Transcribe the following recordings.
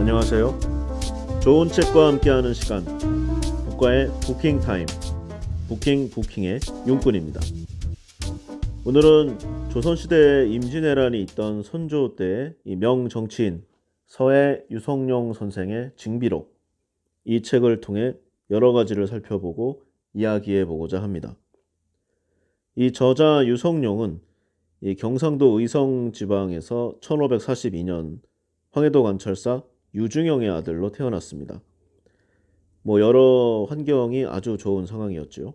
안녕하세요. 좋은 책과 함께하는 시간, 북과의 부킹 타임, 부킹의 용꾼입니다. 오늘은 조선시대에 임진왜란이 있던 선조 때의 이 명정치인 서해 유성룡 선생의 징비록, 이 책을 통해 여러 가지를 살펴보고 이야기해 보고자 합니다. 이 저자 유성룡은 이 경상도 의성 지방에서 1542년 황해도 관찰사 유중영의 아들로 태어났습니다. 여러 환경이 아주 좋은 상황이었죠.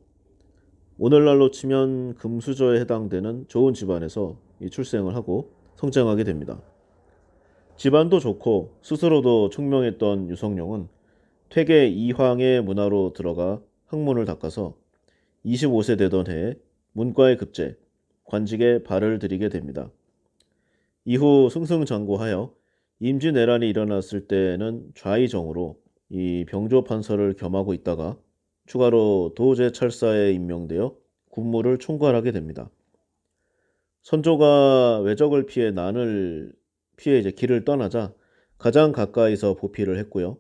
오늘날로 치면 금수저에 해당되는 좋은 집안에서 출생을 하고 성장하게 됩니다. 집안도 좋고 스스로도 총명했던 유성룡은 퇴계 이황의 문화로 들어가 학문을 닦아서 25세 되던 해에 문과에 급제, 관직에 발을 들이게 됩니다. 이후 승승장구하여 임진왜란이 일어났을 때는 좌의정으로 이 병조판서를 겸하고 있다가 추가로 도제찰사에 임명되어 군무를 총괄하게 됩니다. 선조가 왜적을 피해 난을 피해 길을 떠나자 가장 가까이서 보필을 했고요.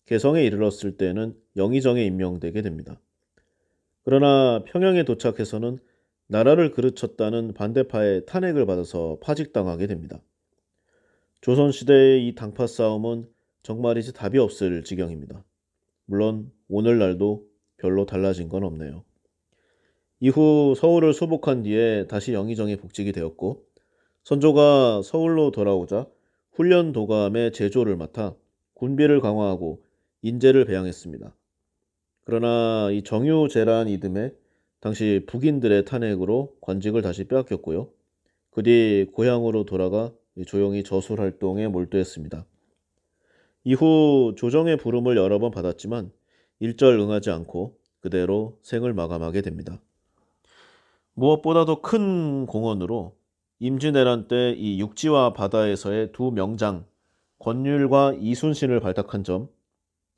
개성에 이르렀을 때는 영의정에 임명되게 됩니다. 그러나 평양에 도착해서는 나라를 그르쳤다는 반대파의 탄핵을 받아서 파직당하게 됩니다. 조선시대의 이 당파 싸움은 정말이지 답이 없을 지경입니다. 물론 오늘날도 별로 달라진 건 없네요. 이후 서울을 수복한 뒤에 다시 영의정에 복직이 되었고 선조가 서울로 돌아오자 훈련 도감의 제조를 맡아 군비를 강화하고 인재를 배양했습니다. 그러나 이 정유재란 이듬해 당시 북인들의 탄핵으로 관직을 다시 빼앗겼고요. 그 뒤 고향으로 돌아가 조용히 저술 활동에 몰두했습니다. 이후 조정의 부름을 여러 번 받았지만 일절 응하지 않고 그대로 생을 마감하게 됩니다. 무엇보다도 큰 공헌으로 임진왜란 때 이 육지와 바다에서의 두 명장 권율과 이순신을 발탁한 점,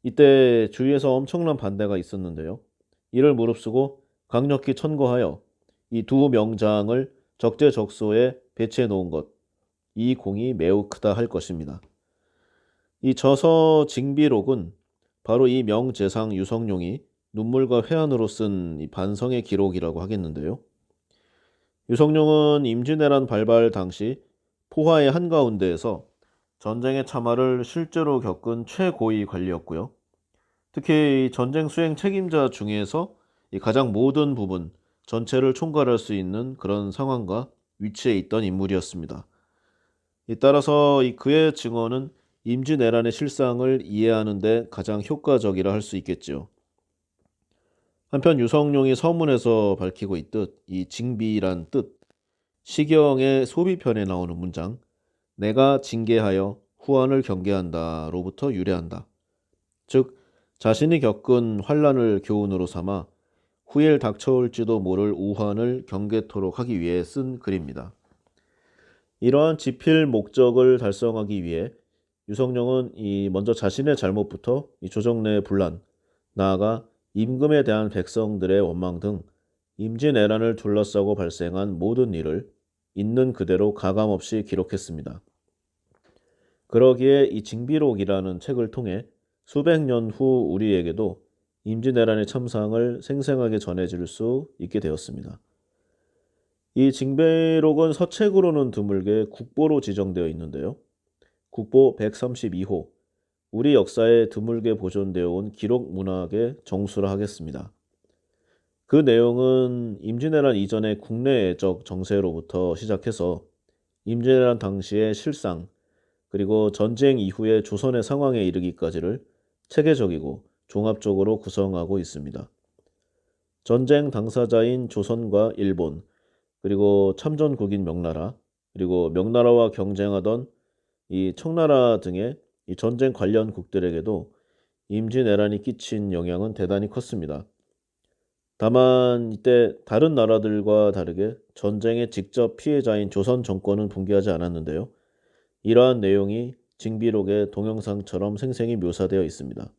이때 주위에서 엄청난 반대가 있었는데요. 이를 무릅쓰고 강력히 천거하여 이 두 명장을 적재적소에 배치해 놓은 것, 이 공이 매우 크다 할 것입니다. 이 저서 징비록은 바로 이 명재상 유성룡이 눈물과 회한으로 쓴 이 반성의 기록이라고 하겠는데요. 유성룡은 임진왜란 발발 당시 포화의 한가운데에서 전쟁의 참화를 실제로 겪은 최고위 관리였고요. 특히 이 전쟁 수행 책임자 중에서 이 가장 모든 부분 전체를 총괄할 수 있는 그런 상황과 위치에 있던 인물이었습니다. 따라서 그의 증언은 임진왜란의 실상을 이해하는 데 가장 효과적이라 할 수 있겠죠. 한편 유성룡이 서문에서 밝히고 있듯 이 징비란 뜻, 시경의 소비편에 나오는 문장 내가 징계하여 후환을 경계한다로부터 유래한다. 즉 자신이 겪은 환란을 교훈으로 삼아 후일 닥쳐올지도 모를 우환을 경계토록 하기 위해 쓴 글입니다. 이러한 지필 목적을 달성하기 위해 유성룡은 먼저 자신의 잘못부터 조정 내 분란, 나아가 임금에 대한 백성들의 원망 등 임진왜란을 둘러싸고 발생한 모든 일을 있는 그대로 가감없이 기록했습니다. 그러기에 이 징비록이라는 책을 통해 수백 년 후 우리에게도 임진왜란의 참상을 생생하게 전해질 수 있게 되었습니다. 이 징비록은 서책으로는 드물게 국보로 지정되어 있는데요. 국보 132호, 우리 역사에 드물게 보존되어 온 기록 문학의 정수라 하겠습니다. 그 내용은 임진왜란 이전의 국내외적 정세로부터 시작해서 임진왜란 당시의 실상, 그리고 전쟁 이후의 조선의 상황에 이르기까지를 체계적이고 종합적으로 구성하고 있습니다. 전쟁 당사자인 조선과 일본, 그리고 참전국인 명나라, 그리고 명나라와 경쟁하던 이 청나라 등의 이 전쟁 관련국들에게도 임진왜란이 끼친 영향은 대단히 컸습니다. 다만 이때 다른 나라들과 다르게 전쟁의 직접 피해자인 조선 정권은 붕괴하지 않았는데요. 이러한 내용이 징비록의 동영상처럼 생생히 묘사되어 있습니다.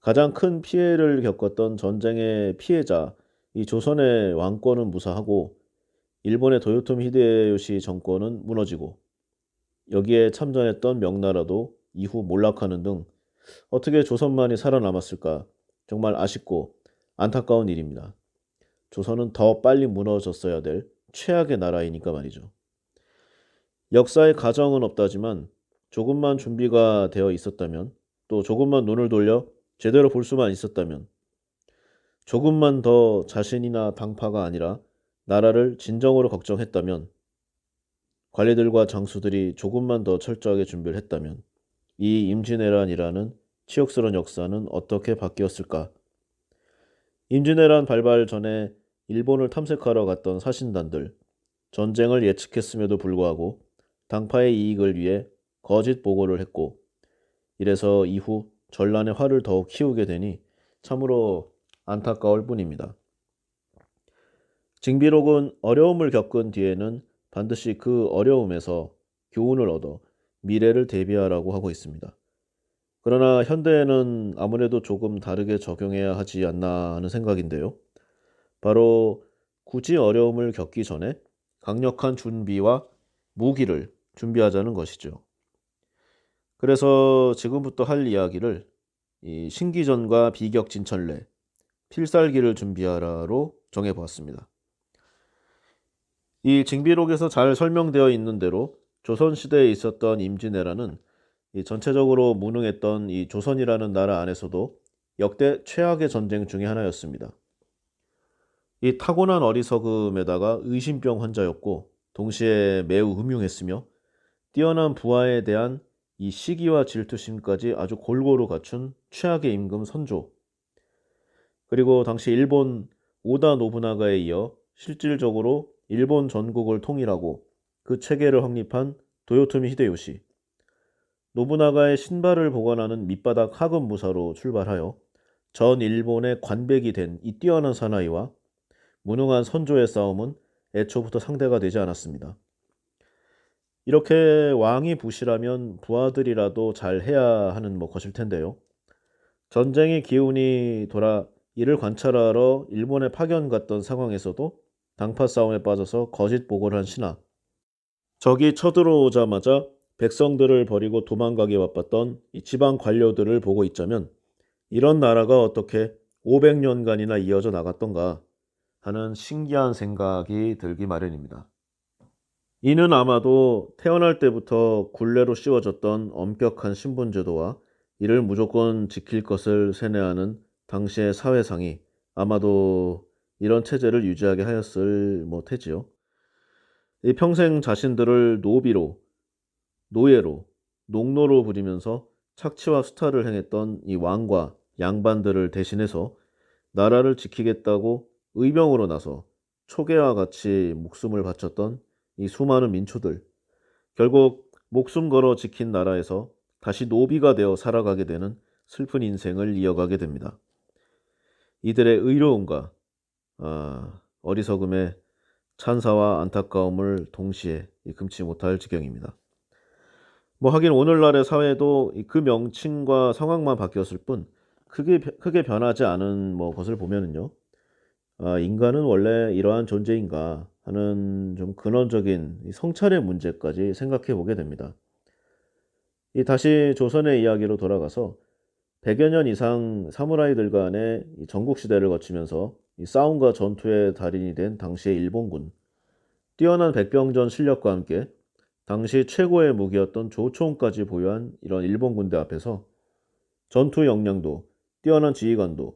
가장 큰 피해를 겪었던 전쟁의 피해자, 이 조선의 왕권은 무사하고 일본의 도요토미 히데요시 정권은 무너지고 여기에 참전했던 명나라도 이후 몰락하는 등 어떻게 조선만이 살아남았을까 정말 아쉽고 안타까운 일입니다. 조선은 더 빨리 무너졌어야 될 최악의 나라이니까 말이죠. 역사의 가정은 없다지만 조금만 준비가 되어 있었다면, 또 조금만 눈을 돌려 제대로 볼 수만 있었다면, 조금만 더 자신이나 당파가 아니라 나라를 진정으로 걱정했다면, 관리들과 장수들이 조금만 더 철저하게 준비를 했다면 이 임진왜란이라는 치욕스러운 역사는 어떻게 바뀌었을까? 임진왜란 발발 전에 일본을 탐색하러 갔던 사신단들, 전쟁을 예측했음에도 불구하고 당파의 이익을 위해 거짓 보고를 했고, 이래서 이후 전란의 화를 더욱 키우게 되니 참으로 안타까울 뿐입니다. 징비록은 어려움을 겪은 뒤에는 반드시 그 어려움에서 교훈을 얻어 미래를 대비하라고 하고 있습니다. 그러나 현대에는 아무래도 조금 다르게 적용해야 하지 않나 하는 생각인데요. 바로 굳이 어려움을 겪기 전에 강력한 준비와 무기를 준비하자는 것이죠. 그래서 지금부터 할 이야기를 이 신기전과 비격진천래, 필살기를 준비하라로 정해보았습니다. 이 징비록에서 잘 설명되어 있는 대로 조선시대에 있었던 임진왜란은 이 전체적으로 무능했던 이 조선이라는 나라 안에서도 역대 최악의 전쟁 중의 하나였습니다. 이 타고난 어리석음에다가 의심병 환자였고, 동시에 매우 음흉했으며 뛰어난 부하에 대한 이 시기와 질투심까지 아주 골고루 갖춘 최악의 임금 선조, 그리고 당시 일본 오다 노부나가에 이어 실질적으로 일본 전국을 통일하고 그 체계를 확립한 도요토미 히데요시, 노부나가의 신발을 보관하는 밑바닥 하급 무사로 출발하여 전 일본의 관백이 된 이 뛰어난 사나이와 무능한 선조의 싸움은 애초부터 상대가 되지 않았습니다. 이렇게 왕이 부실하면 부하들이라도 잘 해야 하는 것일 텐데요. 전쟁의 기운이 돌아 이를 관찰하러 일본에 파견 갔던 상황에서도 당파 싸움에 빠져서 거짓 보고를 한 신하, 적이 쳐들어오자마자 백성들을 버리고 도망가게 바빴던 이 지방 관료들을 보고 있자면 이런 나라가 어떻게 500년간이나 이어져 나갔던가 하는 신기한 생각이 들기 마련입니다. 이는 아마도 태어날 때부터 굴레로 씌워졌던 엄격한 신분제도와 이를 무조건 지킬 것을 세뇌하는 당시의 사회상이 아마도 이런 체제를 유지하게 하였을 테지요. 이 평생 자신들을 노비로, 노예로, 농노로 부리면서 착취와 수탈을 행했던 이 왕과 양반들을 대신해서 나라를 지키겠다고 의병으로 나서 초계와 같이 목숨을 바쳤던 이 수많은 민초들, 결국 목숨 걸어 지킨 나라에서 다시 노비가 되어 살아가게 되는 슬픈 인생을 이어가게 됩니다. 이들의 의로움과 어리석음의 찬사와 안타까움을 동시에 금치 못할 지경입니다. 하긴 오늘날의 사회도 그 명칭과 상황만 바뀌었을 뿐 크게 변하지 않은 것을 보면은요. 인간은 원래 이러한 존재인가 하는 좀 근원적인 이 성찰의 문제까지 생각해 보게 됩니다. 이 다시 조선의 이야기로 돌아가서 100여 년 이상 사무라이들 간의 이 전국 시대를 거치면서 이 싸움과 전투의 달인이 된 당시의 일본군, 뛰어난 백병전 실력과 함께 당시 최고의 무기였던 조총까지 보유한 이런 일본 군대 앞에서 전투 역량도, 뛰어난 지휘관도,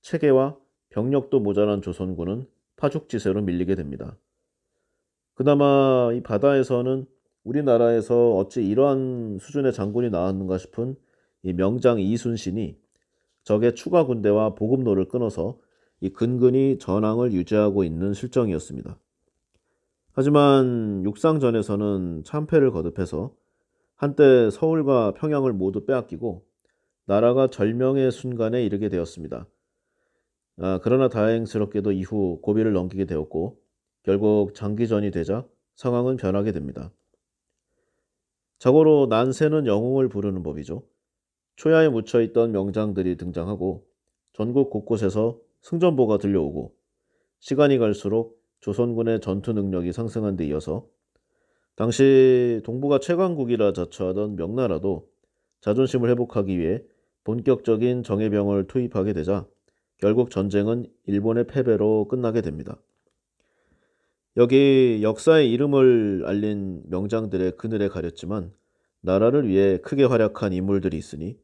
체계와 병력도 모자란 조선군은 파죽지세로 밀리게 됩니다. 그나마 이 바다에서는 우리나라에서 어찌 이러한 수준의 장군이 나왔는가 싶은 이 명장 이순신이 적의 추가 군대와 보급로를 끊어서 이 근근히 전황을 유지하고 있는 실정이었습니다. 하지만 육상전에서는 참패를 거듭해서 한때 서울과 평양을 모두 빼앗기고 나라가 절명의 순간에 이르게 되었습니다. 그러나 다행스럽게도 이후 고비를 넘기게 되었고 결국 장기전이 되자 상황은 변하게 됩니다. 자고로 난세는 영웅을 부르는 법이죠. 초야에 묻혀있던 명장들이 등장하고 전국 곳곳에서 승전보가 들려오고 시간이 갈수록 조선군의 전투 능력이 상승한 데 이어서 당시 동북아 최강국이라 자처하던 명나라도 자존심을 회복하기 위해 본격적인 정예병을 투입하게 되자 결국 전쟁은 일본의 패배로 끝나게 됩니다. 여기 역사의 이름을 알린 명장들의 그늘에 가렸지만 나라를 위해 크게 활약한 인물들이 있으니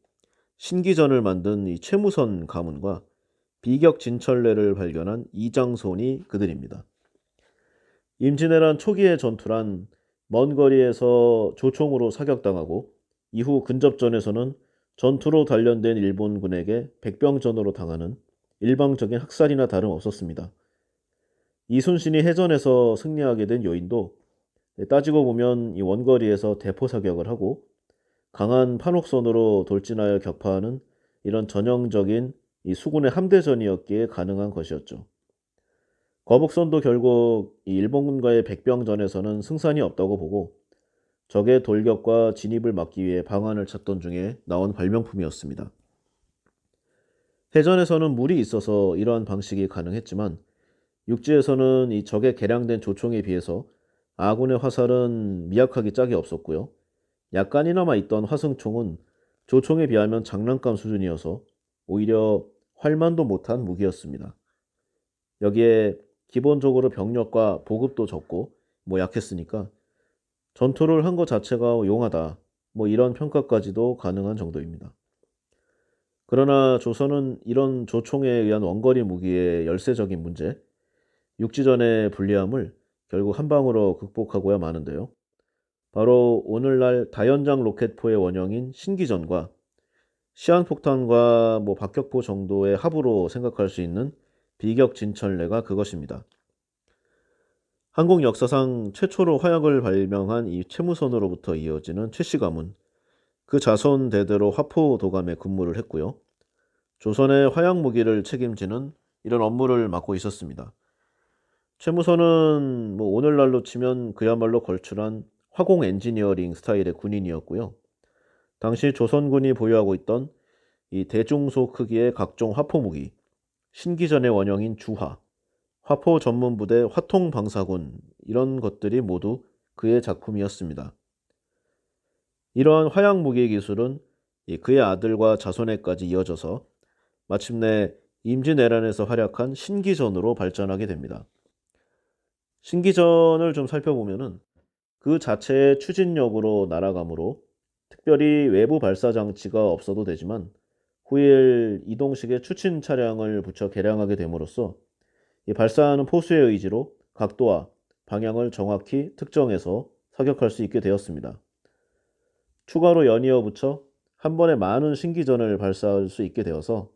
신기전을 만든 이 최무선 가문과 비격진천례를 발견한 이장손이 그들입니다. 임진왜란 초기의 전투란 먼 거리에서 조총으로 사격당하고 이후 근접전에서는 전투로 단련된 일본군에게 백병전으로 당하는 일방적인 학살이나 다름없었습니다. 이순신이 해전에서 승리하게 된 요인도 따지고 보면 이 원거리에서 대포 사격을 하고 강한 판옥선으로 돌진하여 격파하는 이런 전형적인 이 수군의 함대전이었기에 가능한 것이었죠. 거북선도 결국 이 일본군과의 백병전에서는 승산이 없다고 보고 적의 돌격과 진입을 막기 위해 방안을 찾던 중에 나온 발명품이었습니다. 해전에서는 물이 있어서 이러한 방식이 가능했지만 육지에서는 이 적의 개량된 조총에 비해서 아군의 화살은 미약하기 짝이 없었고요. 약간이나마 있던 화승총은 조총에 비하면 장난감 수준이어서 오히려 활만도 못한 무기였습니다. 여기에 기본적으로 병력과 보급도 적고 약했으니까 전투를 한 것 자체가 용하다 이런 평가까지도 가능한 정도입니다. 그러나 조선은 이런 조총에 의한 원거리 무기의 열세적인 문제, 육지전의 불리함을 결국 한 방으로 극복하고야 마는데요. 바로 오늘날 다연장 로켓포의 원형인 신기전과 시한폭탄과 박격포 정도의 합으로 생각할 수 있는 비격진천례가 그것입니다. 한국 역사상 최초로 화약을 발명한 이 최무선으로부터 이어지는 최씨 가문, 그 자손 대대로 화포 도감에 근무를 했고요. 조선의 화약 무기를 책임지는 이런 업무를 맡고 있었습니다. 최무선은 오늘날로 치면 그야말로 걸출한 화공 엔지니어링 스타일의 군인이었고요. 당시 조선군이 보유하고 있던 이 대중소 크기의 각종 화포 무기, 신기전의 원형인 주화, 화포 전문 부대 화통 방사군 이런 것들이 모두 그의 작품이었습니다. 이러한 화약 무기 기술은 그의 아들과 자손에까지 이어져서 마침내 임진왜란에서 활약한 신기전으로 발전하게 됩니다. 신기전을 좀 살펴보면은 그 자체의 추진력으로 날아가므로 특별히 외부 발사 장치가 없어도 되지만 후일 이동식의 추진 차량을 붙여 개량하게 됨으로써 이 발사하는 포수의 의지로 각도와 방향을 정확히 특정해서 사격할 수 있게 되었습니다. 추가로 연이어 붙여 한 번에 많은 신기전을 발사할 수 있게 되어서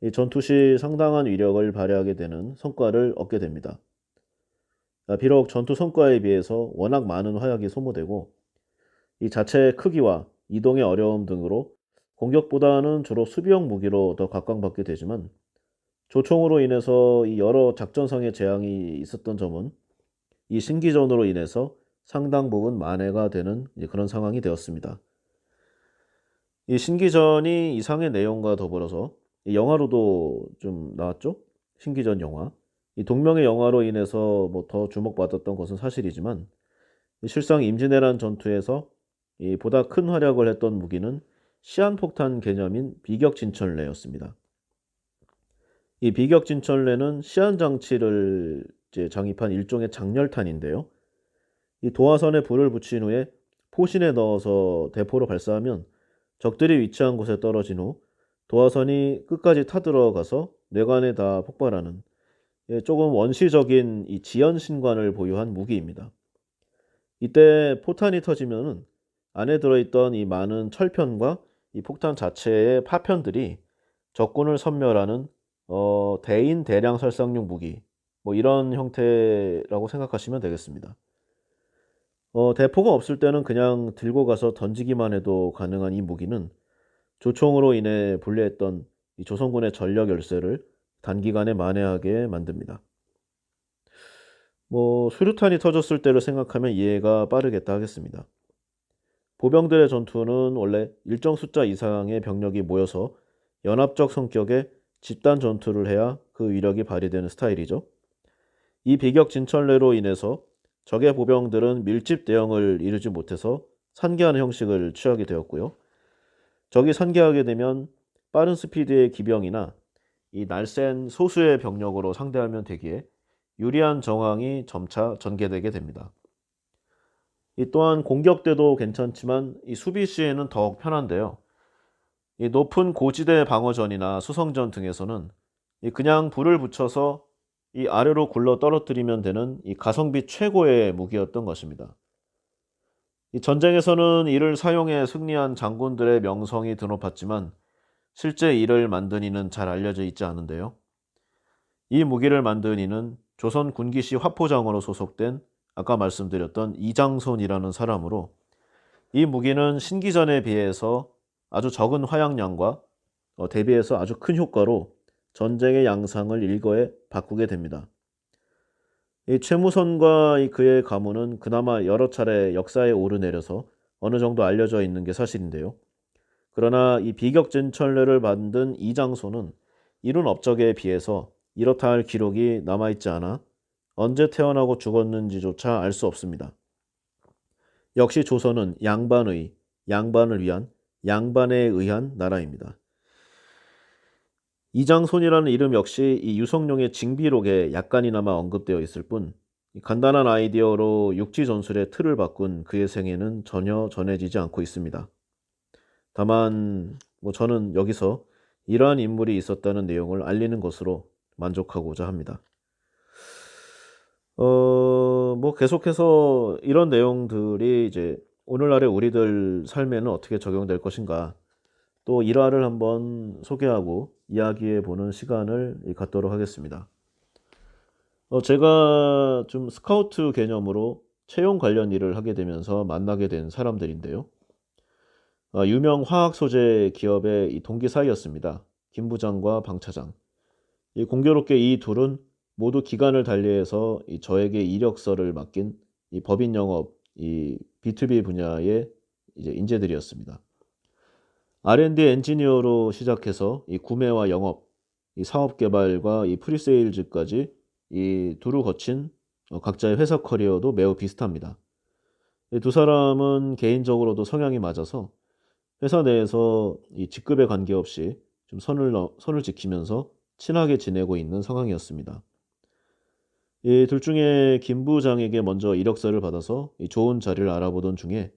이 전투 시 상당한 위력을 발휘하게 되는 성과를 얻게 됩니다. 비록 전투 성과에 비해서 워낙 많은 화약이 소모되고 이 자체의 크기와 이동의 어려움 등으로 공격보다는 주로 수비형 무기로 더 각광받게 되지만 조총으로 인해서 이 여러 작전상의 재앙이 있었던 점은 이 신기전으로 인해서 상당 부분 만회가 되는 그런 상황이 되었습니다. 이 신기전이 이상의 내용과 더불어서 이 영화로도 좀 나왔죠? 신기전 영화. 이 동명의 영화로 인해서 더 주목받았던 것은 사실이지만 실상 임진왜란 전투에서 이 보다 큰 활약을 했던 무기는 시한폭탄 개념인 비격진천례였습니다. 이 비격진천례는 시한장치를 장입한 일종의 장렬탄인데요. 이 도화선에 불을 붙인 후에 포신에 넣어서 대포로 발사하면 적들이 위치한 곳에 떨어진 후 도화선이 끝까지 타들어가서 뇌관에 다 폭발하는 조금 원시적인 이 지연신관을 보유한 무기입니다. 이때 포탄이 터지면은 안에 들어있던 이 많은 철편과 이 폭탄 자체의 파편들이 적군을 섬멸하는 대인 대량 살상용 무기 이런 형태라고 생각하시면 되겠습니다. 대포가 없을 때는 그냥 들고 가서 던지기만 해도 가능한 이 무기는 조총으로 인해 불리했던 이 조선군의 전력 열세를 단기간에 만회하게 만듭니다. 수류탄이 터졌을 때를 생각하면 이해가 빠르겠다 하겠습니다. 보병들의 전투는 원래 일정 숫자 이상의 병력이 모여서 연합적 성격의 집단 전투를 해야 그 위력이 발휘되는 스타일이죠. 이 비격진천례로 인해서 적의 보병들은 밀집 대응을 이루지 못해서 산계하는 형식을 취하게 되었고요. 적이 산계하게 되면 빠른 스피드의 기병이나 이 날쌘 소수의 병력으로 상대하면 되기에 유리한 정황이 점차 전개되게 됩니다. 이 또한 공격 때도 괜찮지만 이 수비 시에는 더욱 편한데요. 이 높은 고지대 방어전이나 수성전 등에서는 이 그냥 불을 붙여서 이 아래로 굴러 떨어뜨리면 되는 이 가성비 최고의 무기였던 것입니다. 이 전쟁에서는 이를 사용해 승리한 장군들의 명성이 드높았지만 실제 이를 만든 이는 잘 알려져 있지 않은데요. 이 무기를 만든 이는 조선 군기시 화포장으로 소속된 아까 말씀드렸던 이장손이라는 사람으로, 이 무기는 신기전에 비해서 아주 적은 화약량과 대비해서 아주 큰 효과로 전쟁의 양상을 일거에 바꾸게 됩니다. 이 최무선과 이 그의 가문은 그나마 여러 차례 역사에 오르내려서 어느 정도 알려져 있는 게 사실인데요. 그러나 이 비격전철례를 만든 이장소는 이룬 업적에 비해서 이렇다 할 기록이 남아있지 않아 언제 태어나고 죽었는지조차 알 수 없습니다. 역시 조선은 양반을 위한, 양반에 의한 나라입니다. 이장손이라는 이름 역시 이 유성룡의 징비록에 약간이나마 언급되어 있을 뿐, 간단한 아이디어로 육지 전술의 틀을 바꾼 그의 생애는 전혀 전해지지 않고 있습니다. 다만 저는 여기서 이러한 인물이 있었다는 내용을 알리는 것으로 만족하고자 합니다. 계속해서 이런 내용들이 이제 오늘날의 우리들 삶에는 어떻게 적용될 것인가, 또 일화를 한번 소개하고 이야기해 보는 시간을 갖도록 하겠습니다. 제가 좀 스카우트 개념으로 채용 관련 일을 하게 되면서 만나게 된 사람들인데요. 유명 화학 소재 기업의 이 동기 사이였습니다. 김 부장과 방 차장. 공교롭게 이 둘은 모두 기간을 달리해서 저에게 이력서를 맡긴 이 법인 영업, 이 B2B 분야의 이제 인재들이었습니다. R&D 엔지니어로 시작해서 이 구매와 영업, 이 사업 개발과 이 프리세일즈까지 이 두루 거친 각자의 회사 커리어도 매우 비슷합니다. 이 두 사람은 개인적으로도 성향이 맞아서 회사 내에서 이 직급에 관계없이 좀 선을 지키면서 친하게 지내고 있는 상황이었습니다. 이 둘 중에 김 부장에게 먼저 이력서를 받아서 이 좋은 자리를 알아보던 중에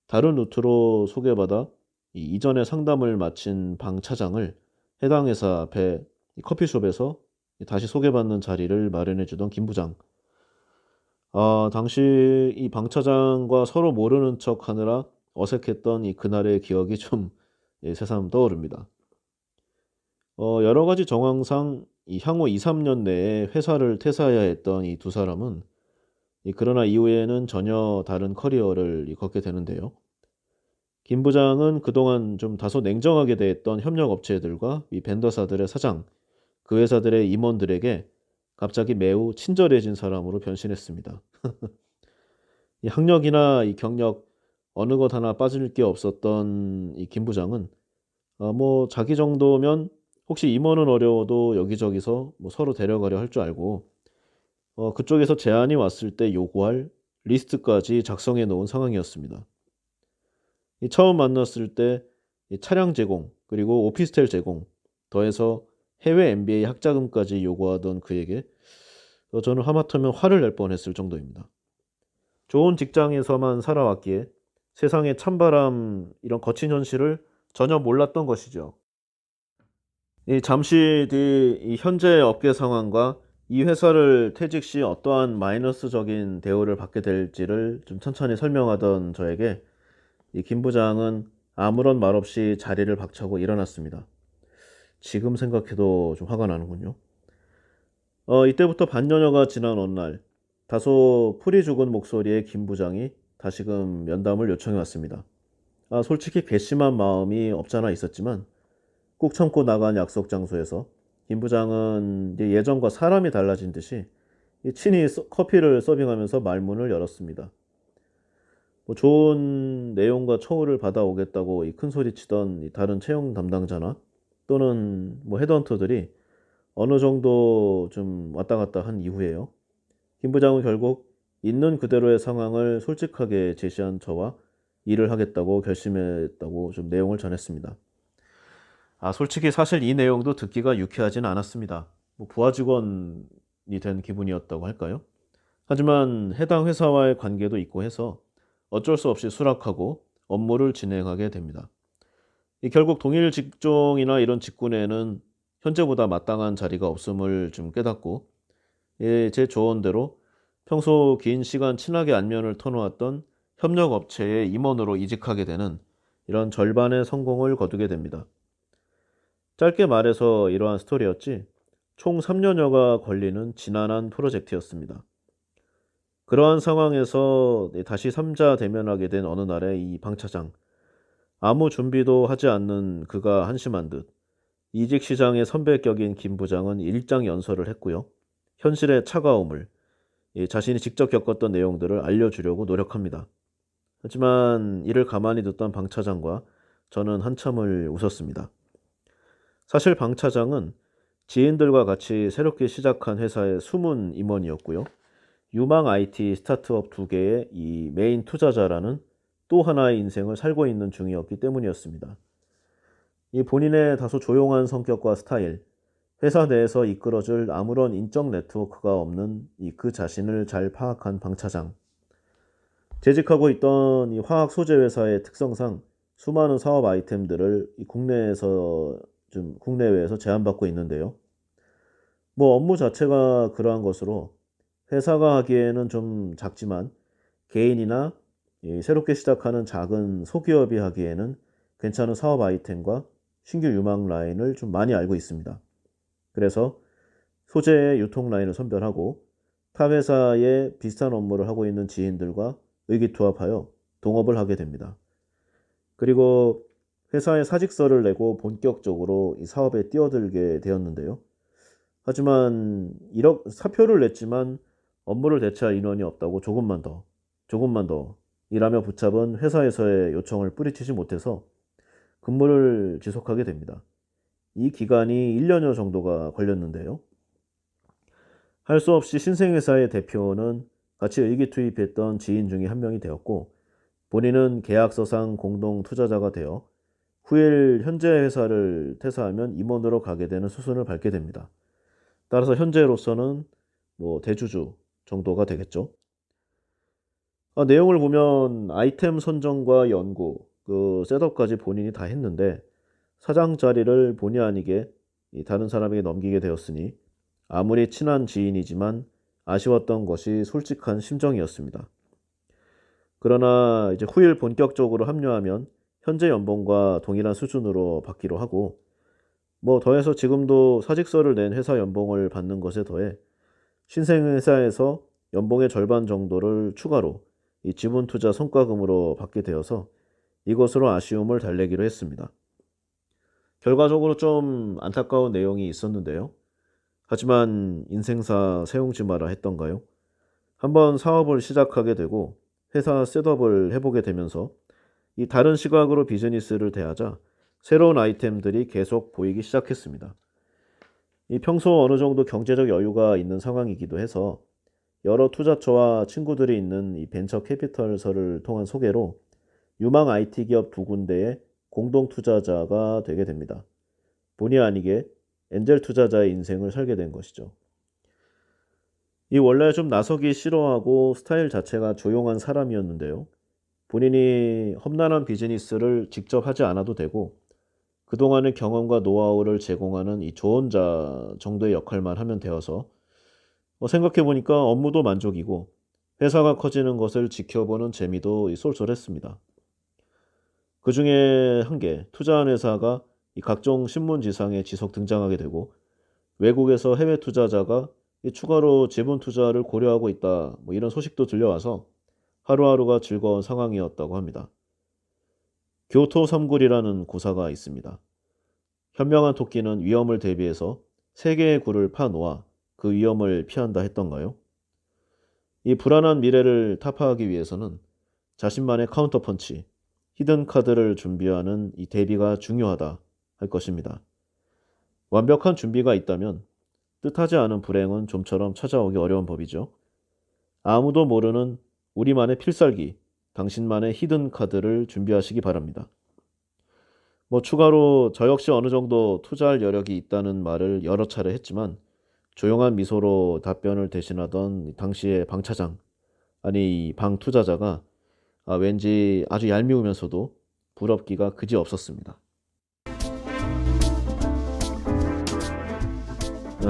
다른 루트로 소개받아 이전에 상담을 마친 방 차장을 해당 회사 앞에 커피숍에서 다시 소개받는 자리를 마련해 주던 김 부장. 당시 이 방 차장과 서로 모르는 척 하느라 어색했던 이 그날의 기억이 좀 새삼 떠오릅니다. 여러 가지 정황상 이 향후 2-3년 내에 회사를 퇴사해야 했던 이 두 사람은 그러나 이후에는 전혀 다른 커리어를 걷게 되는데요. 김 부장은 그동안 좀 다소 냉정하게 대했던 협력업체들과 이 벤더사들의 사장, 그 회사들의 임원들에게 갑자기 매우 친절해진 사람으로 변신했습니다. 이 학력이나 이 경력 어느 것 하나 빠질 게 없었던 이 김 부장은 자기 정도면 혹시 임원은 어려워도 여기저기서 서로 데려가려 할 줄 알고 그쪽에서 제안이 왔을 때 요구할 리스트까지 작성해 놓은 상황이었습니다. 이 처음 만났을 때 이 차량 제공, 그리고 오피스텔 제공, 더해서 해외 MBA 학자금까지 요구하던 그에게 저는 하마터면 화를 낼 뻔했을 정도입니다. 좋은 직장에서만 살아왔기에 세상의 찬바람, 이런 거친 현실을 전혀 몰랐던 것이죠. 이 잠시 뒤 이 현재 업계 상황과 이 회사를 퇴직 시 어떠한 마이너스적인 대우를 받게 될지를 좀 천천히 설명하던 저에게 이 김 부장은 아무런 말 없이 자리를 박차고 일어났습니다. 지금 생각해도 좀 화가 나는군요. 이때부터 반년여가 지난 어느 날 다소 풀이 죽은 목소리의 김 부장이 다시금 면담을 요청해 왔습니다. 솔직히 괘씸한 마음이 없잖아 있었지만 꾹 참고 나간 약속 장소에서 김 부장은 이제 예전과 사람이 달라진 듯이 이 친히 커피를 서빙하면서 말문을 열었습니다. 좋은 내용과 처우를 받아오겠다고 이 큰소리치던 이 다른 채용 담당자나 또는 헤드헌터들이 어느 정도 좀 왔다 갔다 한 이후에요. 김 부장은 결국 있는 그대로의 상황을 솔직하게 제시한 저와 일을 하겠다고 결심했다고 좀 내용을 전했습니다. 솔직히 사실 이 내용도 듣기가 유쾌하진 않았습니다. 뭐 부하 직원이 된 기분이었다고 할까요? 하지만 해당 회사와의 관계도 있고 해서 어쩔 수 없이 수락하고 업무를 진행하게 됩니다. 결국 동일 직종이나 이런 직군에는 현재보다 마땅한 자리가 없음을 좀 깨닫고, 제 조언대로 평소 긴 시간 친하게 안면을 터놓았던 협력업체의 임원으로 이직하게 되는 이런 절반의 성공을 거두게 됩니다. 짧게 말해서 이러한 스토리였지, 총 3년여가 걸리는 지난한 프로젝트였습니다. 그러한 상황에서 다시 3자 대면하게 된 어느 날의 이 방 차장, 아무 준비도 하지 않는 그가 한심한 듯 이직 시장의 선배격인 김 부장은 일장 연설을 했고요. 현실의 차가움을, 자신이 직접 겪었던 내용들을 알려주려고 노력합니다. 하지만 이를 가만히 듣던 방 차장과 저는 한참을 웃었습니다. 사실 방 차장은 지인들과 같이 새롭게 시작한 회사의 숨은 임원이었고요. 유망 IT 스타트업 2개의 이 메인 투자자라는 또 하나의 인생을 살고 있는 중이었기 때문이었습니다. 이 본인의 다소 조용한 성격과 스타일, 회사 내에서 이끌어줄 아무런 인적 네트워크가 없는 그 자신을 잘 파악한 방 차장. 재직하고 있던 이 화학 소재 회사의 특성상 수많은 사업 아이템들을 이 국내외에서 제한받고 있는데요. 뭐 업무 자체가 그러한 것으로 회사가 하기에는 좀 작지만 개인이나 새롭게 시작하는 작은 소기업이 하기에는 괜찮은 사업 아이템과 신규 유망 라인을 좀 많이 알고 있습니다. 그래서 소재의 유통 라인을 선별하고 타 회사에 비슷한 업무를 하고 있는 지인들과 의기투합하여 동업을 하게 됩니다. 그리고 회사에 사직서를 내고 본격적으로 이 사업에 뛰어들게 되었는데요. 하지만 사표를 냈지만 업무를 대체할 인원이 없다고 조금만 더 일하며 붙잡은 회사에서의 요청을 뿌리치지 못해서 근무를 지속하게 됩니다. 이 기간이 1년여 정도가 걸렸는데요. 할 수 없이 신생회사의 대표는 같이 의기투입했던 지인 중에 한 명이 되었고, 본인은 계약서상 공동 투자자가 되어 후일 현재 회사를 퇴사하면 임원으로 가게 되는 수순을 밟게 됩니다. 따라서 현재로서는 뭐 대주주 정도가 되겠죠. 내용을 보면 아이템 선정과 연구, 그 셋업까지 본인이 다 했는데 사장 자리를 본의 아니게 이 다른 사람에게 넘기게 되었으니 아무리 친한 지인이지만 아쉬웠던 것이 솔직한 심정이었습니다. 그러나 이제 후일 본격적으로 합류하면 현재 연봉과 동일한 수준으로 받기로 하고, 뭐 더해서 지금도 사직서를 낸 회사 연봉을 받는 것에 더해 신생회사에서 연봉의 절반 정도를 추가로 이 지분 투자 성과금으로 받게 되어서 이것으로 아쉬움을 달래기로 했습니다. 결과적으로 좀 안타까운 내용이 있었는데요. 하지만 인생사 세웅지 마라 했던가요? 한번 사업을 시작하게 되고 회사 셋업을 해보게 되면서 이 다른 시각으로 비즈니스를 대하자 새로운 아이템들이 계속 보이기 시작했습니다. 이 평소 어느 정도 경제적 여유가 있는 상황이기도 해서 여러 투자처와 친구들이 있는 이 벤처 캐피털서를 통한 소개로 유망 IT 기업 2군데의 공동 투자자가 되게 됩니다. 본의 아니게 엔젤 투자자의 인생을 살게 된 것이죠. 이 원래 좀 나서기 싫어하고 스타일 자체가 조용한 사람이었는데요. 본인이 험난한 비즈니스를 직접 하지 않아도 되고 그동안의 경험과 노하우를 제공하는 이 조언자 정도의 역할만 하면 되어서 생각해 보니까 업무도 만족이고 회사가 커지는 것을 지켜보는 재미도 쏠쏠했습니다. 그 중에 한 개, 투자한 회사가 이 각종 신문지상에 지속 등장하게 되고 외국에서 해외 투자자가 이 추가로 지분 투자를 고려하고 있다, 뭐 이런 소식도 들려와서 하루하루가 즐거운 상황이었다고 합니다. 교토 삼굴이라는 고사가 있습니다. 현명한 토끼는 위험을 대비해서 세 개의 굴을 파놓아 그 위험을 피한다 했던가요? 이 불안한 미래를 타파하기 위해서는 자신만의 카운터 펀치, 히든 카드를 준비하는 이 대비가 중요하다 할 것입니다. 완벽한 준비가 있다면 뜻하지 않은 불행은 좀처럼 찾아오기 어려운 법이죠. 아무도 모르는 우리만의 필살기, 당신만의 히든 카드를 준비하시기 바랍니다. 추가로 저 역시 어느 정도 투자할 여력이 있다는 말을 여러 차례 했지만 조용한 미소로 답변을 대신하던 당시의 방 차장, 아니 방 투자자가 왠지 아주 얄미우면서도 부럽기가 그지 없었습니다.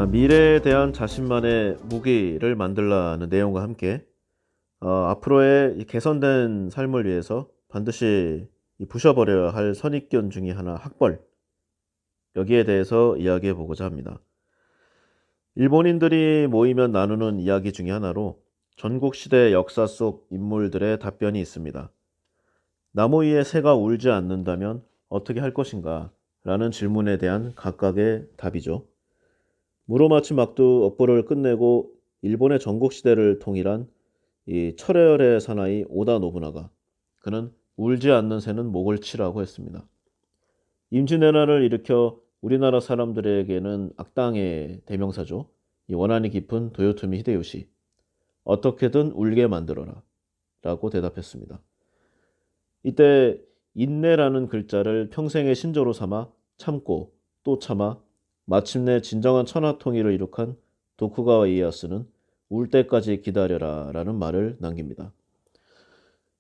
미래에 대한 자신만의 무기를 만들라는 내용과 함께 앞으로의 이 개선된 삶을 위해서 반드시 이 부셔버려야 할 선입견 중에 하나 학벌, 여기에 대해서 이야기해 보고자 합니다. 일본인들이 모이면 나누는 이야기 중에 하나로 전국시대 역사 속 인물들의 답변이 있습니다. 나무 위에 새가 울지 않는다면 어떻게 할 것인가? 라는 질문에 대한 각각의 답이죠. 무로마치 막두 업보를 끝내고 일본의 전국시대를 통일한 이 철혈의 사나이 오다 노부나가, 그는 울지 않는 새는 목을 치라고 했습니다. 임진왜란을 일으켜 우리나라 사람들에게는 악당의 대명사죠. 이 원한이 깊은 도요토미 히데요시, 어떻게든 울게 만들어라 라고 대답했습니다. 이때 인내라는 글자를 평생의 신조로 삼아 참고 또 참아 마침내 진정한 천하통일을 이룩한 도쿠가와 이에야스는 울 때까지 기다려라 라는 말을 남깁니다.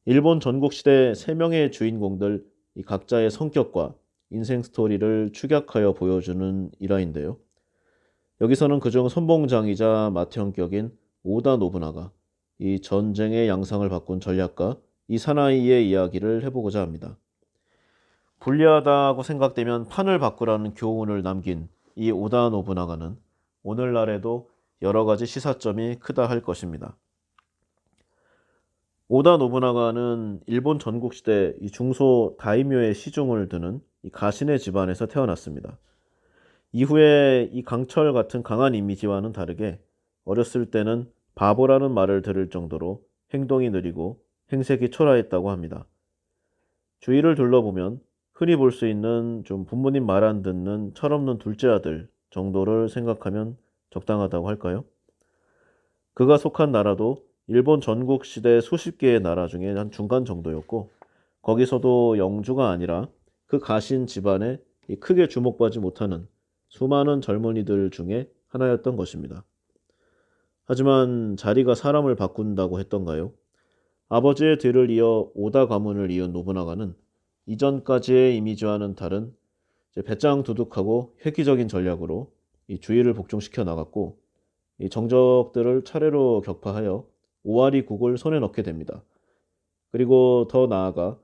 일본 전국시대 3명의 주인공들 이 각자의 성격과 인생 스토리를 축약하여 보여주는 일화인데요. 여기서는 그중 선봉장이자 맏형격인 오다 노부나가, 이 전쟁의 양상을 바꾼 전략가 이 사나이의 이야기를 해보고자 합니다. 불리하다고 생각되면 판을 바꾸라는 교훈을 남긴 이 오다 노부나가는 오늘날에도 여러 가지 시사점이 크다 할 것입니다. 오다 노부나가는 일본 전국시대 이 중소 다이묘의 시중을 드는 이 가신의 집안에서 태어났습니다. 이후에 이 강철 같은 강한 이미지와는 다르게 어렸을 때는 바보라는 말을 들을 정도로 행동이 느리고 행색이 초라했다고 합니다. 주위를 둘러보면 흔히 볼 수 있는 좀 부모님 말 안 듣는 철없는 둘째 아들 정도를 생각하면 적당하다고 할까요? 그가 속한 나라도 일본 전국 시대 수십 개의 나라 중에 한 중간 정도였고, 거기서도 영주가 아니라 그 가신 집안에 크게 주목받지 못하는 수많은 젊은이들 중에 하나였던 것입니다. 하지만 자리가 사람을 바꾼다고 했던가요? 아버지의 뒤를 이어 오다 가문을 이은 노부나가는 이전까지의 이미지와는 다른 배짱 두둑하고 획기적인 전략으로 이 주의를 복종시켜 나갔고, 이 정적들을 차례로 격파하여 오와리 국을 손에 넣게 됩니다. 그리고 더 나아가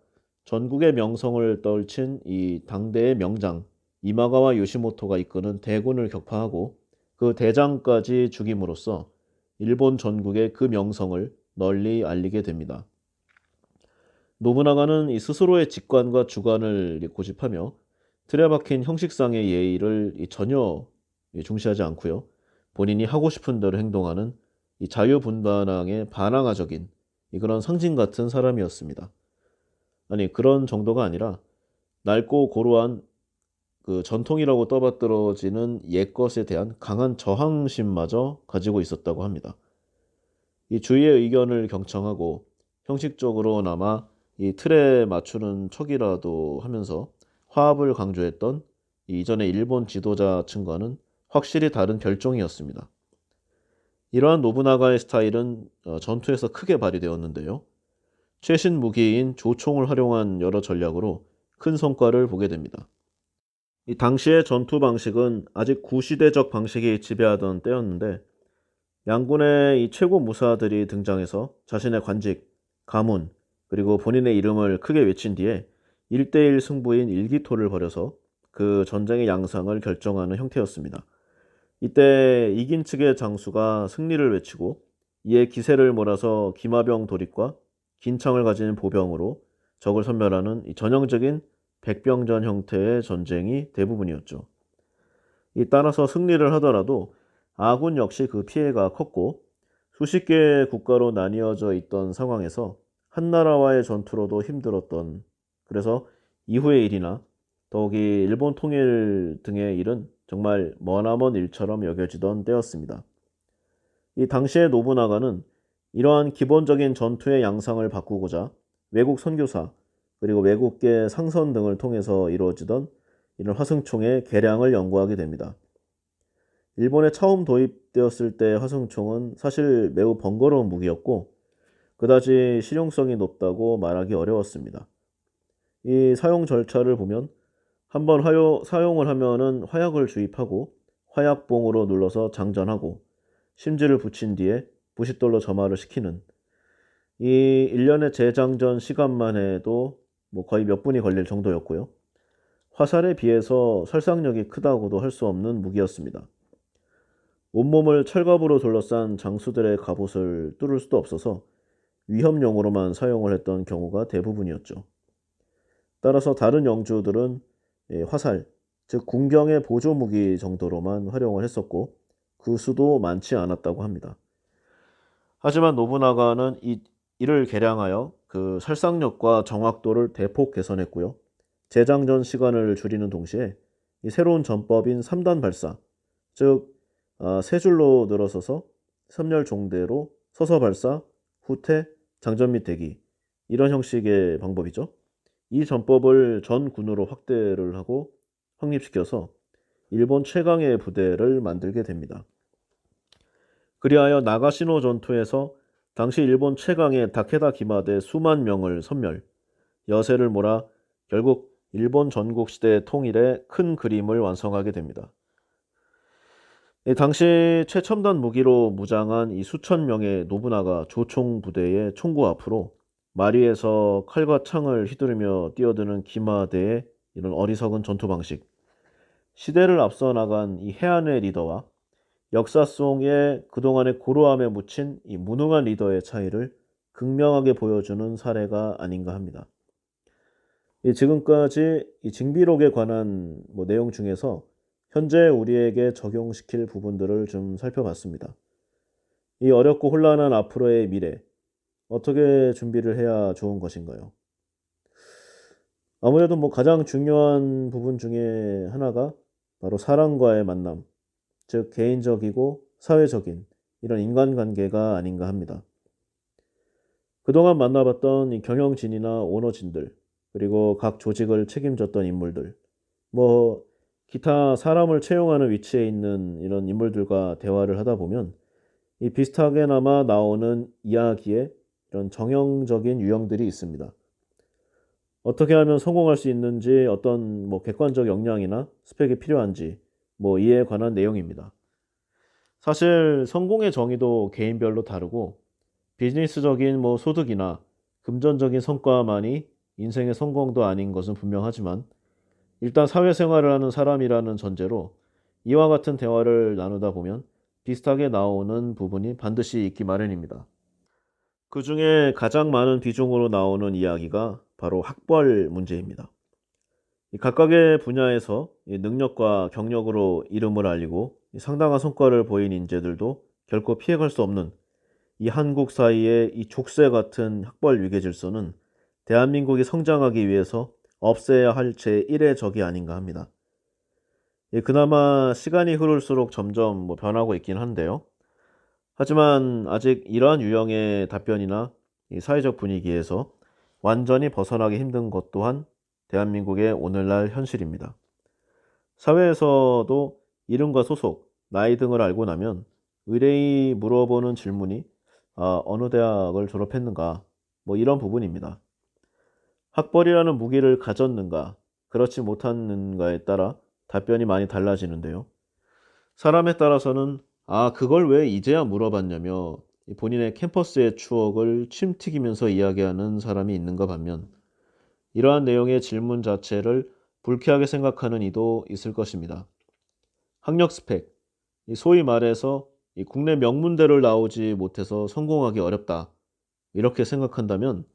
전국의 명성을 떨친 이 당대의 명장 이마가와 요시모토가 이끄는 대군을 격파하고 그 대장까지 죽임으로써 일본 전국의 그 명성을 널리 알리게 됩니다. 노부나가는 이 스스로의 직관과 주관을 고집하며 틀에 박힌 형식상의 예의를 전혀 중시하지 않고요. 본인이 하고 싶은 대로 행동하는 이 자유분방의 반항아적인 그런 상징 같은 사람이었습니다. 아니, 그런 정도가 아니라 낡고 고루한 그 전통이라고 떠받들어지는 옛것에 대한 강한 저항심마저 가지고 있었다고 합니다. 이 주위의 의견을 경청하고 형식적으로나마 이 틀에 맞추는 척이라도 하면서 화합을 강조했던 이전의 일본 지도자층과는 확실히 다른 별종이었습니다. 이러한 노부나가의 스타일은 전투에서 크게 발휘되었는데요. 최신 무기인 조총을 활용한 여러 전략으로 큰 성과를 보게 됩니다. 이 당시의 전투 방식은 아직 구시대적 방식이 지배하던 때였는데, 양군의 이 최고 무사들이 등장해서 자신의 관직, 가문, 그리고 본인의 이름을 크게 외친 뒤에 1대1 승부인 일기토를 벌여서 그 전쟁의 양상을 결정하는 형태였습니다. 이때 이긴 측의 장수가 승리를 외치고 이에 기세를 몰아서 기마병 도립과 긴 창을 가진 보병으로 적을 섬멸하는 이 전형적인 백병전 형태의 전쟁이 대부분이었죠. 따라서 승리를 하더라도 아군 역시 그 피해가 컸고, 수십 개의 국가로 나뉘어져 있던 상황에서 한 나라와의 전투로도 힘들었던, 그래서 이후의 일이나 더욱이 일본 통일 등의 일은 정말 머나먼 일처럼 여겨지던 때였습니다. 이 당시의 노부나가는 이러한 기본적인 전투의 양상을 바꾸고자 외국 선교사, 그리고 외국계 상선 등을 통해서 이루어지던 이런 화승총의 개량을 연구하게 됩니다. 일본에 처음 도입되었을 때 화승총은 사실 매우 번거로운 무기였고 그다지 실용성이 높다고 말하기 어려웠습니다. 이 사용 절차를 보면 한번 사용을 하면은 화약을 주입하고 화약봉으로 눌러서 장전하고 심지를 붙인 뒤에 부싯돌로 점화를 시키는 이 일련의 재장전 시간만 해도 뭐 거의 몇 분이 걸릴 정도였고요. 화살에 비해서 살상력이 크다고도 할 수 없는 무기였습니다. 온몸을 철갑으로 둘러싼 장수들의 갑옷을 뚫을 수도 없어서 위협용으로만 사용을 했던 경우가 대부분이었죠. 따라서 다른 영주들은 화살, 즉 군경의 보조 무기 정도로만 활용을 했었고 그 수도 많지 않았다고 합니다. 하지만 노부나가는 이를 개량하여 그 살상력과 정확도를 대폭 개선했고요. 재장전 시간을 줄이는 동시에 이 새로운 전법인 3단 발사, 즉 세 줄로 늘어서서 3열 종대로 서서 발사, 후퇴, 장전 및 대기 이런 형식의 방법이죠. 이 전법을 전 군으로 확대를 하고 확립시켜서 일본 최강의 부대를 만들게 됩니다. 그리하여 나가시노 전투에서 당시 일본 최강의 다케다 기마대 수만 명을 섬멸, 여세를 몰아 결국 일본 전국 시대 통일의 큰 그림을 완성하게 됩니다. 당시 최첨단 무기로 무장한 이 수천 명의 노부나가 조총 부대의 총구 앞으로 마리에서 칼과 창을 휘두르며 뛰어드는 기마대의 이런 어리석은 전투 방식, 시대를 앞서 나간 이 해안의 리더와 역사 속에 그동안의 고루함에 묻힌 이 무능한 리더의 차이를 극명하게 보여주는 사례가 아닌가 합니다. 지금까지 이 징비록에 관한 내용 중에서 현재 우리에게 적용시킬 부분들을 좀 살펴봤습니다. 이 어렵고 혼란한 앞으로의 미래, 어떻게 준비를 해야 좋은 것인가요? 아무래도 가장 중요한 부분 중에 하나가 바로 사람과의 만남, 즉 개인적이고 사회적인 이런 인간관계가 아닌가 합니다. 그동안 만나봤던 이 경영진이나 오너진들, 그리고 각 조직을 책임졌던 인물들, 기타 사람을 채용하는 위치에 있는 이런 인물들과 대화를 하다 보면 이 비슷하게나마 나오는 이야기에 이런 정형적인 유형들이 있습니다. 어떻게 하면 성공할 수 있는지, 어떤 객관적 역량이나 스펙이 필요한지 이에 관한 내용입니다. 사실 성공의 정의도 개인별로 다르고 비즈니스적인 소득이나 금전적인 성과만이 인생의 성공도 아닌 것은 분명하지만 일단 사회생활을 하는 사람이라는 전제로 이와 같은 대화를 나누다 보면 비슷하게 나오는 부분이 반드시 있기 마련입니다. 그 중에 가장 많은 비중으로 나오는 이야기가 바로 학벌 문제입니다. 이 각각의 분야에서 이 능력과 경력으로 이름을 알리고 상당한 성과를 보인 인재들도 결코 피해갈 수 없는 이 한국 사이의 이 족쇄 같은 학벌 위계 질서는 대한민국이 성장하기 위해서 없애야 할 제1의 적이 아닌가 합니다. 그나마 시간이 흐를수록 점점 변하고 있긴 한데요. 하지만 아직 이러한 유형의 답변이나 이 사회적 분위기에서 완전히 벗어나기 힘든 것 또한 대한민국의 오늘날 현실입니다. 사회에서도 이름과 소속, 나이 등을 알고 나면 의뢰인이 물어보는 질문이 어느 대학을 졸업했는가 이런 부분입니다. 학벌이라는 무기를 가졌는가 그렇지 못했는가에 따라 답변이 많이 달라지는데요. 사람에 따라서는 그걸 왜 이제야 물어봤냐며 본인의 캠퍼스의 추억을 침튀기면서 이야기하는 사람이 있는가 반면 이러한 내용의 질문 자체를 불쾌하게 생각하는 이도 있을 것입니다. 학력 스펙, 소위 말해서 국내 명문대를 나오지 못해서 성공하기 어렵다 이렇게 생각한다면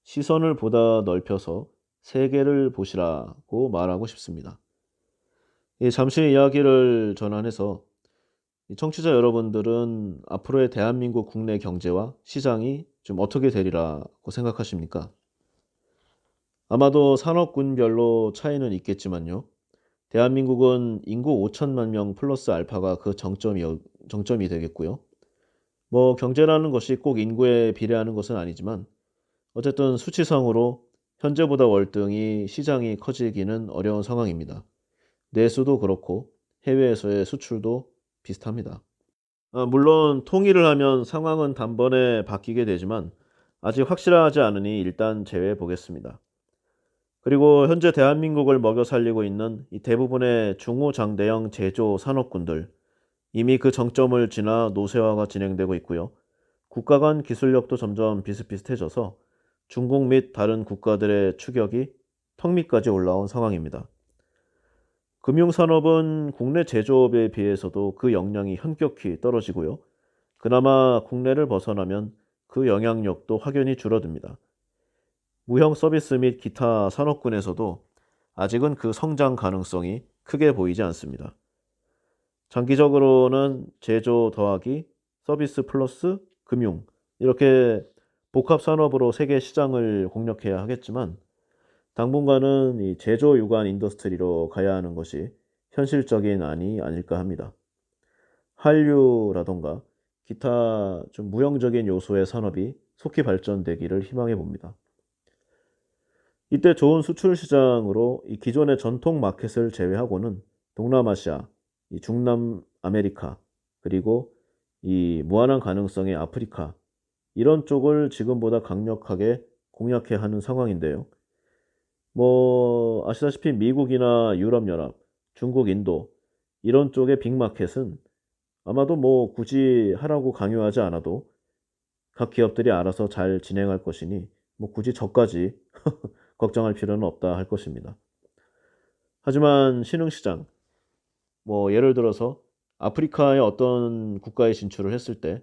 시선을 보다 넓혀서 세계를 보시라고 말하고 싶습니다. 잠시 이야기를 전환해서 청취자 여러분들은 앞으로의 대한민국 국내 경제와 시장이 좀 어떻게 되리라고 생각하십니까? 아마도 산업군별로 차이는 있겠지만요. 대한민국은 인구 5천만 명 플러스 알파가 그 정점이 되겠고요. 경제라는 것이 꼭 인구에 비례하는 것은 아니지만 어쨌든 수치상으로 현재보다 월등히 시장이 커지기는 어려운 상황입니다. 내수도 그렇고 해외에서의 수출도 비슷합니다. 물론 통일을 하면 상황은 단번에 바뀌게 되지만 아직 확실하지 않으니 일단 제외해 보겠습니다. 그리고 현재 대한민국을 먹여 살리고 있는 이 대부분의 중후장대형 제조 산업군들, 이미 그 정점을 지나 노쇠화가 진행되고 있고요. 국가 간 기술력도 점점 비슷비슷해져서 중국 및 다른 국가들의 추격이 턱 밑까지 올라온 상황입니다. 금융산업은 국내 제조업에 비해서도 그 역량이 현격히 떨어지고요. 그나마 국내를 벗어나면 그 영향력도 확연히 줄어듭니다. 무형 서비스 및 기타 산업군에서도 아직은 그 성장 가능성이 크게 보이지 않습니다. 장기적으로는 제조 더하기 서비스 플러스 금융, 이렇게 복합 산업으로 세계 시장을 공략해야 하겠지만 당분간은 이 제조 유관 인더스트리로 가야 하는 것이 현실적인 안이 아닐까 합니다. 한류라던가 기타 좀 무형적인 요소의 산업이 속히 발전되기를 희망해 봅니다. 이때 좋은 수출 시장으로 이 기존의 전통 마켓을 제외하고는 동남아시아, 이 중남 아메리카, 그리고 이 무한한 가능성의 아프리카, 이런 쪽을 지금보다 강력하게 공략해야 하는 상황인데요. 뭐 아시다시피 미국이나 유럽연합, 중국, 인도 이런 쪽의 빅마켓은 아마도 뭐 굳이 하라고 강요하지 않아도 각 기업들이 알아서 잘 진행할 것이니 뭐 굳이 저까지 걱정할 필요는 없다 할 것입니다. 하지만 신흥시장, 뭐 예를 들어서 아프리카의 어떤 국가에 진출을 했을 때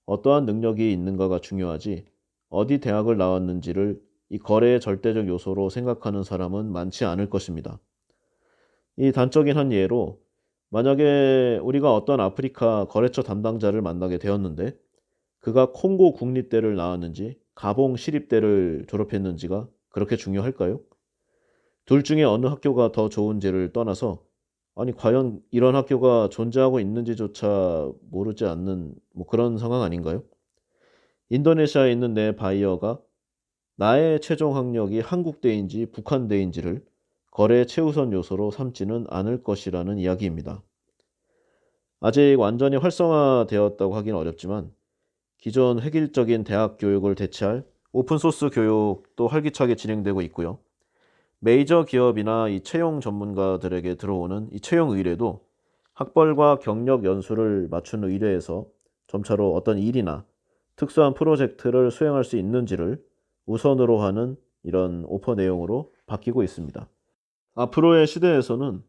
어떠한 능력이 있는가가 중요하지 어디 대학을 나왔는지를 이 거래의 절대적 요소로 생각하는 사람은 많지 않을 것입니다. 이 단적인 한 예로 만약에 우리가 어떤 아프리카 거래처 담당자를 만나게 되었는데 그가 콩고 국립대를 나왔는지 가봉 시립대를 졸업했는지가 그렇게 중요할까요? 둘 중에 어느 학교가 더 좋은지를 떠나서 아니 과연 이런 학교가 존재하고 있는지조차 모르지 않는 뭐 그런 상황 아닌가요? 인도네시아에 있는 내 바이어가 나의 최종 학력이 한국대인지 북한대인지를 거래의 최우선 요소로 삼지는 않을 것이라는 이야기입니다. 아직 완전히 활성화되었다고 하긴 어렵지만 기존 획일적인 대학 교육을 대체할 오픈소스 교육도 활기차게 진행되고 있고요. 메이저 기업이나 이 채용 전문가들에게 들어오는 이 채용 의뢰도 학벌과 경력 연수를 맞춘 의뢰에서 점차로 어떤 일이나 특수한 프로젝트를 수행할 수 있는지를 우선으로 하는 이런 오퍼 내용으로 바뀌고 있습니다. 앞으로의 시대에서는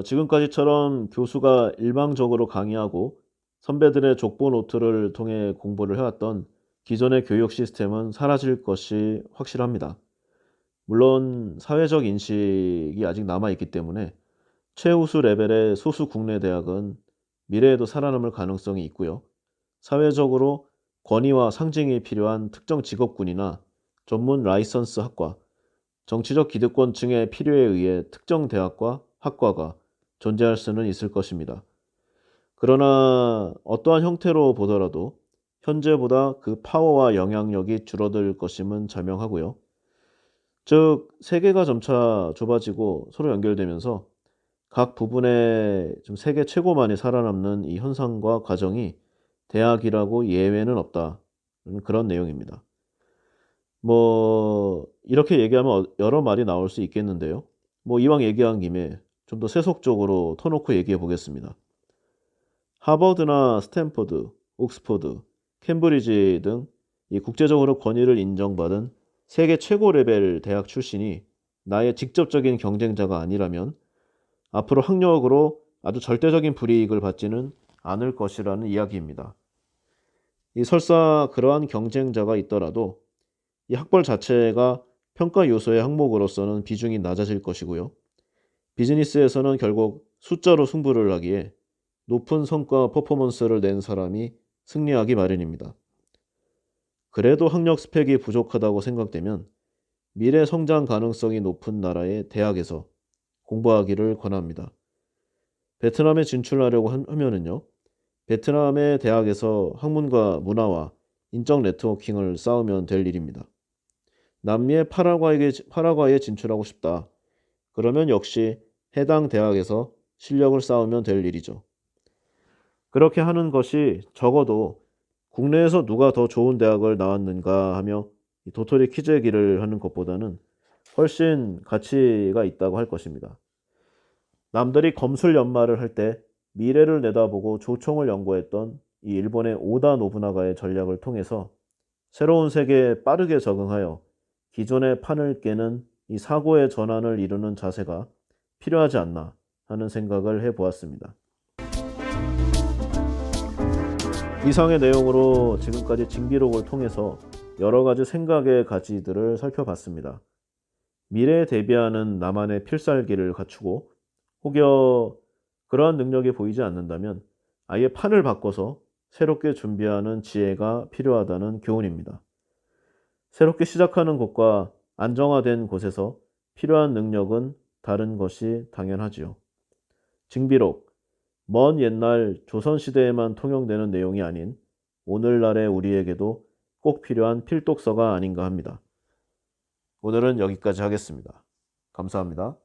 지금까지처럼 교수가 일방적으로 강의하고 선배들의 족보 노트를 통해 공부를 해왔던 기존의 교육 시스템은 사라질 것이 확실합니다. 물론 사회적 인식이 아직 남아있기 때문에 최우수 레벨의 소수 국내 대학은 미래에도 살아남을 가능성이 있고요. 사회적으로 권위와 상징이 필요한 특정 직업군이나 전문 라이선스 학과, 정치적 기득권층의 필요에 의해 특정 대학과 학과가 존재할 수는 있을 것입니다. 그러나 어떠한 형태로 보더라도 현재보다 그 파워와 영향력이 줄어들 것임은 자명하고요. 즉 세계가 점차 좁아지고 서로 연결되면서 각 부분의 좀 세계 최고만이 살아남는 이 현상과 과정이 대학이라고 예외는 없다. 그런 내용입니다. 뭐 이렇게 얘기하면 여러 말이 나올 수 있겠는데요. 뭐 이왕 얘기한 김에 좀 더 세속적으로 터놓고 얘기해 보겠습니다. 하버드나 스탠퍼드, 옥스퍼드, 캠브리지 등 이 국제적으로 권위를 인정받은 세계 최고 레벨 대학 출신이 나의 직접적인 경쟁자가 아니라면 앞으로 학력으로 아주 절대적인 불이익을 받지는 않을 것이라는 이야기입니다. 이 설사 그러한 경쟁자가 있더라도 이 학벌 자체가 평가 요소의 항목으로서는 비중이 낮아질 것이고요. 비즈니스에서는 결국 숫자로 승부를 하기에 높은 성과 퍼포먼스를 낸 사람이 승리하기 마련입니다. 그래도 학력 스펙이 부족하다고 생각되면 미래 성장 가능성이 높은 나라의 대학에서 공부하기를 권합니다. 베트남에 진출하려고 하면은요. 베트남의 대학에서 학문과 문화와 인적 네트워킹을 쌓으면 될 일입니다. 남미의 파라과이에 진출하고 싶다. 그러면 역시 해당 대학에서 실력을 쌓으면 될 일이죠. 그렇게 하는 것이 적어도 국내에서 누가 더 좋은 대학을 나왔는가 하며 이 도토리 퀴즈기를 하는 것보다는 훨씬 가치가 있다고 할 것입니다. 남들이 검술 연마를 할 때 미래를 내다보고 조총을 연구했던 이 일본의 오다 노부나가의 전략을 통해서 새로운 세계에 빠르게 적응하여 기존의 판을 깨는 이 사고의 전환을 이루는 자세가 필요하지 않나 하는 생각을 해보았습니다. 이상의 내용으로 지금까지 징비록을 통해서 여러 가지 생각의 가지들을 살펴봤습니다. 미래에 대비하는 나만의 필살기를 갖추고 혹여 그러한 능력이 보이지 않는다면 아예 판을 바꿔서 새롭게 준비하는 지혜가 필요하다는 교훈입니다. 새롭게 시작하는 곳과 안정화된 곳에서 필요한 능력은 다른 것이 당연하지요. 징비록, 먼 옛날 조선시대에만 통용되는 내용이 아닌 오늘날의 우리에게도 꼭 필요한 필독서가 아닌가 합니다. 오늘은 여기까지 하겠습니다. 감사합니다.